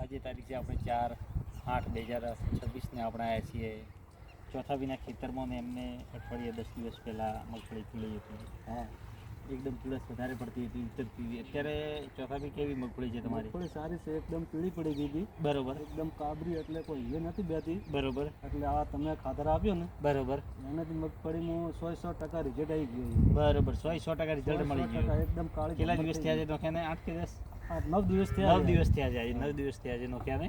આજે તારીખ છે આપણે 4/8/2026 આપણે આવ્યા છીએ ચોથા વિના ખેતરમાં ને એમને અઠવાડિયે 10 દિવસ પહેલાં મગફળી ખીલી હતી. હા, એકદમ પીળસ વધારે પડતી હતી, ઉતરતી હતી. અત્યારે ચોથા બી કેવી મગફળી છે તમારી? મગફળી સારી છે, એકદમ પીળી પડી ગઈ હતી. બરોબર, એકદમ કાબરી, એટલે કોઈ એ નથી બેતી. બરોબર, એટલે આ તમે ખાતર આપ્યો ને, બરોબર, એનાથી મગફળીમાં 100% રિઝલ્ટ આવી ગયું. બરોબર. 100% રિઝલ્ટ મળી ગયું. એકદમ કાળી. કેટલા દિવસ થયા છે નોખ્યાને? 8 કે 10? 9 દિવસ થયા. 9 દિવસ થયા છે આજે. 9 દિવસ થયા છે નોખ્યાને.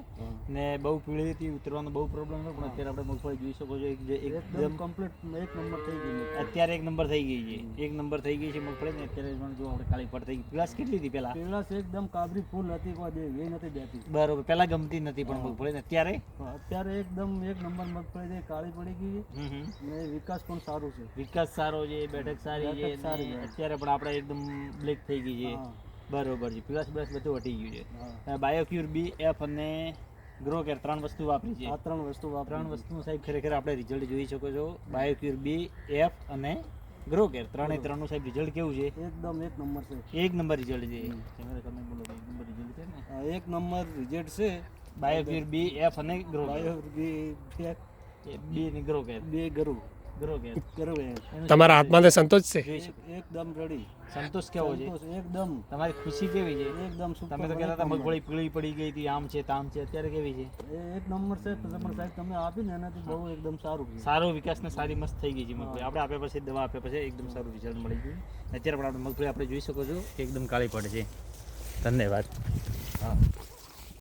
ને બહુ પીળી હતી, ઉતરવાનો બહુ પ્રોબ્લેમ હતો, પણ અત્યારે આપણે મગફળી જોઈ શકો છો એકદમ કમ્પ્લીટ એક નંબર થઈ ગઈ. અત્યારે 1 નંબર થઈ ગઈ છે. 1 નંબર થઈ ગઈ છે મગફળી ને. અત્યારે પણ જો આપણે કાળી પડ થઈ ગઈ. પીળાશ કેટલી હતી પહેલા? પીળાશ એકદમ કાબરી ફૂલ હતી, કોઈ એ નથી દેતી. બરોબર, પહેલા ગમતી નથી પણ મગફળી ને અત્યારે અત્યારે એકદમ એક નંબર મગફળી છે, કાળી પડી ગઈ છે ને વિકાસ પણ સારું છે. વિકાસ સારો છે, બેઠક સારી છે, સારી છે. અત્યારે પણ આપણે એકદમ બ્લેક થઈ ગઈ છે. બરોબર છે, પીળાશ બ્લસ બધું હટી ગયું છે. બાયોક્યુર બી, એફ અને ગ્રો કેર 3 વસ્તુ વાપરી છે. આ 3 વસ્તુ ત્રણ વસ્તુનું સાહેબ ખરેખર આપણે રિઝલ્ટ જોઈ શકો છો. બાયોક્યુર બી, એફ અને ગ્રો કેર 3નું સાહેબ રિઝલ્ટ કેવું છે? એકદમ એક નંબર છે. 1 નંબર રિઝલ્ટ છે. તમે બોલો 1 નંબર રિઝલ્ટ છે ને? એક નંબર રિઝલ્ટ છે. બાયોક્યુર બી, એફ અને ગ્રો કેર. બી અને ગ્રો કેર. બે ગરુ ગ્રો કેર. તમારા હાથમાં સંતોષ છે? એકદમ રેડી. સંતોષ કેવો છે? એકદમ. તમારી ખુશી કેવી છે? એકદમ તમે તો કહેતા હતા મગફળી પીળી પડી ગઈ હતી, આમ છે તામ છે, અત્યારે કેવી છે? એક નંબર છે. પણ સાહેબ તમે આપી ને એનાથી બહુ એકદમ સારું છે. સારો વિકાસ ને સારી મસ્ત થઈ ગઈ છે મગફળી. આપણે આપ્યા પછી દવા આપ્યા પછી એકદમ સારું રિઝલ્ટ મળી ગયું. અત્યારે પણ આપણે મગફળી આપણે જોઈ શકો છો કે એકદમ કાળી પડે છે. ધન્યવાદ.